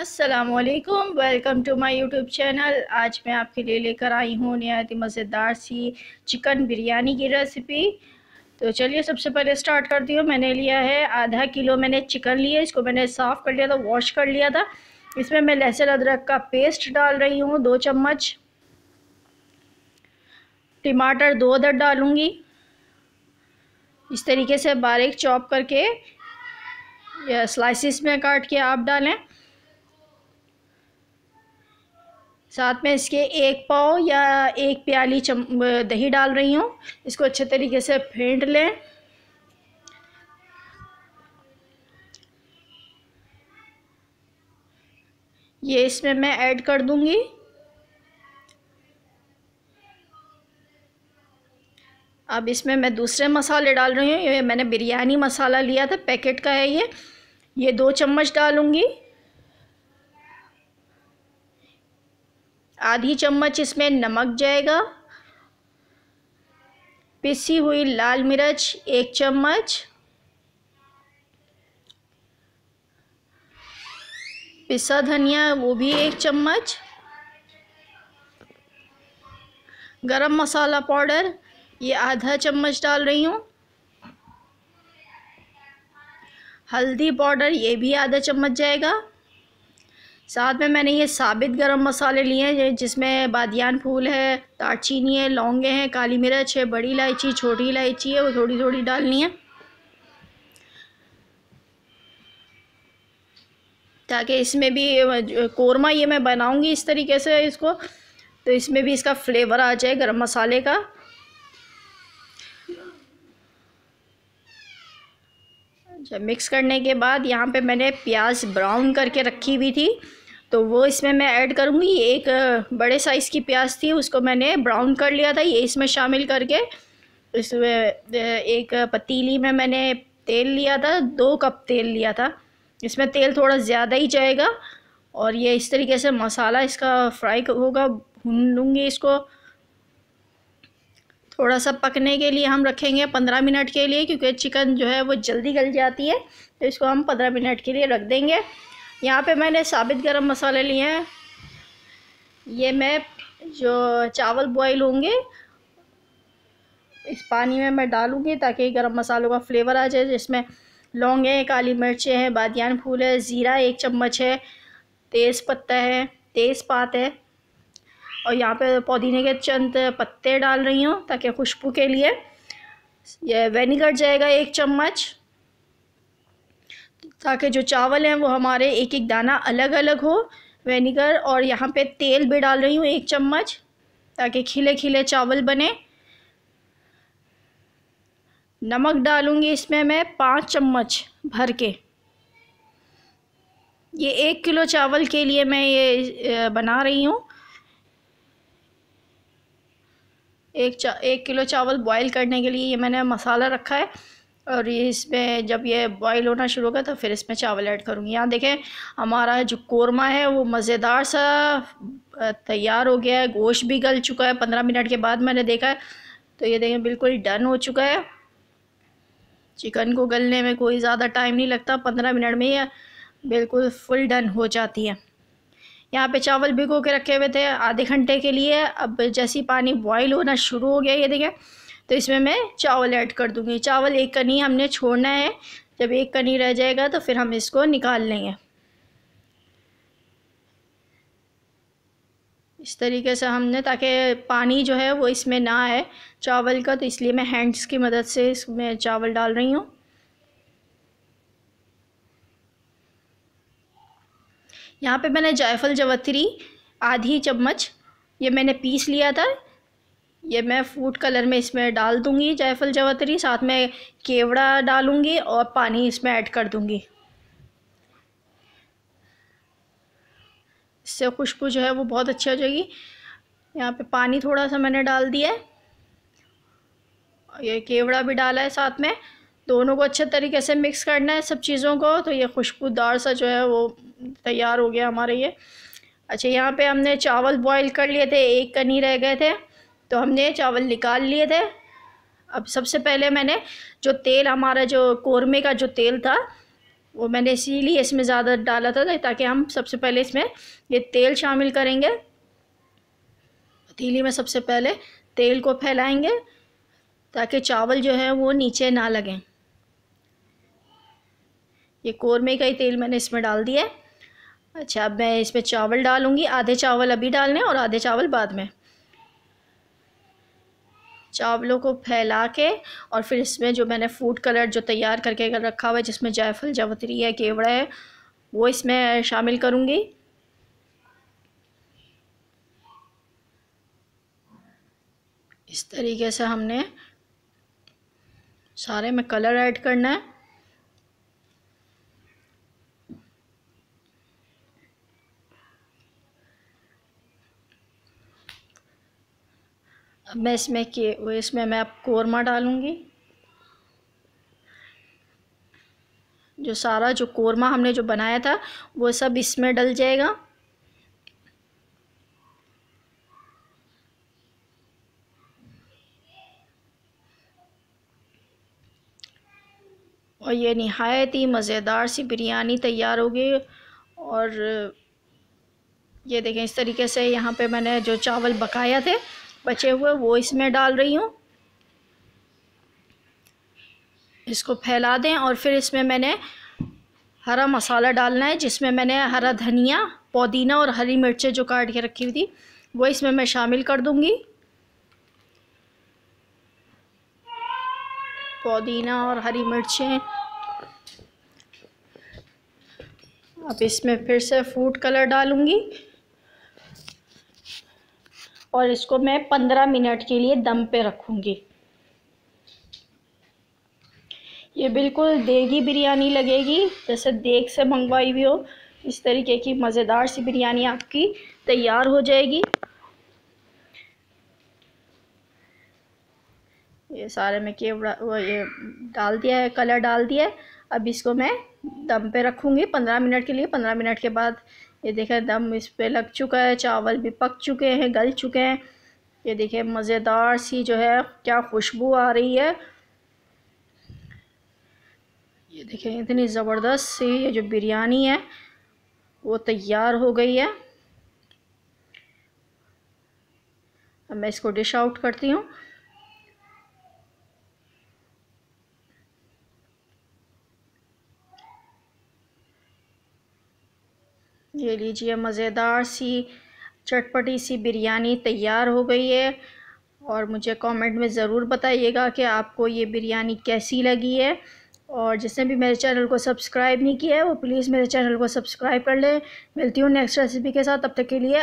अस्सलामुअलैकुम, welcome to my YouTube channel. आज मैं आपके लिए लेकर आई हूँ नहायत मज़ेदार सी चिकन बिरयानी की रेसिपी। तो चलिए सबसे पहले स्टार्ट करती हूँ। मैंने लिया है आधा किलो, मैंने चिकन लिया, इसको मैंने साफ़ कर लिया था, वॉश कर लिया था। इसमें मैं लहसुन अदरक का पेस्ट डाल रही हूँ 2 चम्मच। टमाटर 2 अदद डालूँगी, इस तरीके से बारीक चॉप करके या स्लाइसिस में काट के आप डालें। साथ में इसके 1 पाव या 1 प्याली दही डाल रही हूँ। इसको अच्छे तरीके से फेंट लें। ये इसमें मैं ऐड कर दूंगी। अब इसमें मैं दूसरे मसाले डाल रही हूँ। ये मैंने बिरयानी मसाला लिया था, पैकेट का है ये 2 चम्मच डालूंगी। आधी चम्मच इसमें नमक जाएगा। पिसी हुई लाल मिर्च 1 चम्मच। पिसा धनिया वो भी 1 चम्मच। गरम मसाला पाउडर ये आधा चम्मच डाल रही हूँ। हल्दी पाउडर ये भी आधा चम्मच जाएगा। साथ में मैंने ये साबित गरम मसाले लिए हैं, जिसमें बादियान फूल है, दालचीनी है, लौंगे हैं, काली मिर्च है, बड़ी इलायची, छोटी इलायची है, वो थोड़ी थोड़ी डालनी है ताकि इसमें भी कोरमा ये मैं बनाऊंगी इस तरीके से इसको, तो इसमें भी इसका फ्लेवर आ जाए गरम मसाले का। जब मिक्स करने के बाद यहाँ पे मैंने प्याज ब्राउन करके रखी हुई थी, तो वो इसमें मैं ऐड करूँगी। एक बड़े साइज़ की प्याज थी, उसको मैंने ब्राउन कर लिया था, ये इसमें शामिल करके इसमें एक पतीली में मैंने तेल लिया था, 2 कप तेल लिया था। इसमें तेल थोड़ा ज़्यादा ही जाएगा। और ये इस तरीके से मसाला इसका फ्राई होगा, भून लूँगी इसको। थोड़ा सा पकने के लिए हम रखेंगे 15 मिनट के लिए, क्योंकि चिकन जो है वो जल्दी गल जाती है, तो इसको हम 15 मिनट के लिए रख देंगे। यहाँ पे मैंने साबित गरम मसाले लिए हैं। ये मैं जो चावल बॉईल होंगे इस पानी में मैं डालूँगी ताकि गरम मसालों का फ्लेवर आ जाए, जिसमें लौंग है, काली मिर्चें हैं, बादियान फूल है, ज़ीरा 1 चम्मच है, तेज़ पत्ता है, तेज़पात है, और यहाँ पे पुदीने के चंद पत्ते डाल रही हूँ ताकि खुशबू के लिए। ये विनेगर जाएगा 1 चम्मच, ताकि जो चावल हैं वो हमारे एक एक दाना अलग अलग हो, विनेगर। और यहाँ पे तेल भी डाल रही हूँ 1 चम्मच, ताकि खिले खिले चावल बने। नमक डालूँगी इसमें मैं 5 चम्मच भर के। ये 1 किलो चावल के लिए मैं ये बना रही हूँ। 1 किलो चावल बॉईल करने के लिए ये मैंने मसाला रखा है, और ये इसमें जब ये बॉईल होना शुरू होगा तो फिर इसमें चावल ऐड करूँगी। यहाँ देखें हमारा जो कोरमा है वो मज़ेदार सा तैयार हो गया है। गोश्त भी गल चुका है, 15 मिनट के बाद मैंने देखा है, तो ये देखें बिल्कुल डन हो चुका है। चिकन को गलने में कोई ज़्यादा टाइम नहीं लगता, 15 मिनट में ये बिल्कुल फुल डन हो जाती है। यहाँ पे चावल भिगो के रखे हुए थे आधे घंटे के लिए। अब जैसे ही पानी बॉईल होना शुरू हो गया ये देखें, तो इसमें मैं चावल ऐड कर दूँगी। चावल 1 कनी हमने छोड़ना है, जब 1 कनी रह जाएगा तो फिर हम इसको निकाल लेंगे। इस तरीके से हमने, ताकि पानी जो है वो इसमें ना आए चावल का, तो इसलिए मैं हैंड्स की मदद से इसमें चावल डाल रही हूँ। यहाँ पे मैंने जायफल जवत्री आधी चम्मच ये मैंने पीस लिया था, ये मैं फूड कलर में इसमें डाल दूँगी जायफल जवत्री। साथ में केवड़ा डालूँगी और पानी इसमें ऐड कर दूँगी। इससे खुशबू जो है वो बहुत अच्छी हो जाएगी। यहाँ पे पानी थोड़ा सा मैंने डाल दिया है, ये केवड़ा भी डाला है साथ में। दोनों को अच्छे तरीके से मिक्स करना है सब चीज़ों को, तो ये खुशबूदार सा जो है वो तैयार हो गया हमारे ये। अच्छा, यहाँ पे हमने चावल बॉईल कर लिए थे, 1 कनी रह गए थे, तो हमने चावल निकाल लिए थे। अब सबसे पहले मैंने जो तेल, हमारा जो कोरमे का जो तेल था वो मैंने इसीलिए इसमें ज़्यादा डाला था ताकि हम सबसे पहले इसमें ये तेल शामिल करेंगे। पतीली में सबसे पहले तेल को फैलाएंगे ताकि चावल जो है वो नीचे ना लगें। ये कौरमे का ही तेल मैंने इसमें डाल दिया है। अच्छा, अब मैं इसमें चावल डालूँगी। आधे चावल अभी डालने और आधे चावल बाद में। चावलों को फैला के और फिर इसमें जो मैंने फूड कलर जो तैयार करके रखा हुआ है, जिसमें जायफल, जावित्री है, केवड़ा है, वो इसमें शामिल करूँगी। इस तरीके से हमने सारे में कलर ऐड करना है। अब मैं इसमें मैं अब कौरमा डालूँगी। जो सारा जो कौरमा हमने जो बनाया था वो सब इसमें डल जाएगा। और ये निहायत ही मज़ेदार सी बिरयानी तैयार होगी। और ये देखें, इस तरीके से यहाँ पे मैंने जो चावल बकाया थे बचे हुए वो इसमें डाल रही हूँ। इसको फैला दें और फिर इसमें मैंने हरा मसाला डालना है, जिसमें मैंने हरा धनिया, पुदीना और हरी मिर्चें जो काट के रखी हुई थी वो इसमें मैं शामिल कर दूँगी। पुदीना और हरी मिर्चें। अब इसमें फिर से फूड कलर डालूँगी और इसको मैं 15 मिनट के लिए दम पे रखूँगी। ये बिल्कुल देगी बिरयानी लगेगी, जैसे देग से मंगवाई हुई हो। इस तरीके की मज़ेदार सी बिरयानी आपकी तैयार हो जाएगी। ये सारे में केवड़ा ये डाल दिया है, कलर डाल दिया है। अब इसको मैं दम पे रखूँगी 15 मिनट के लिए। 15 मिनट के बाद ये देखें दम इस पे लग चुका है, चावल भी पक चुके हैं, गल चुके हैं। ये देखिए मज़ेदार सी जो है क्या खुशबू आ रही है। ये देखें इतनी ज़बरदस्त सी ये जो बिरयानी है वो तैयार हो गई है। अब मैं इसको डिश आउट करती हूँ। ये लीजिए, मज़ेदार सी चटपटी सी बिरयानी तैयार हो गई है। और मुझे कमेंट में ज़रूर बताइएगा कि आपको ये बिरयानी कैसी लगी है। और जिसने भी मेरे चैनल को सब्सक्राइब नहीं किया है वो प्लीज़ मेरे चैनल को सब्सक्राइब कर लें। मिलती हूँ नेक्स्ट रेसिपी के साथ, तब तक के लिए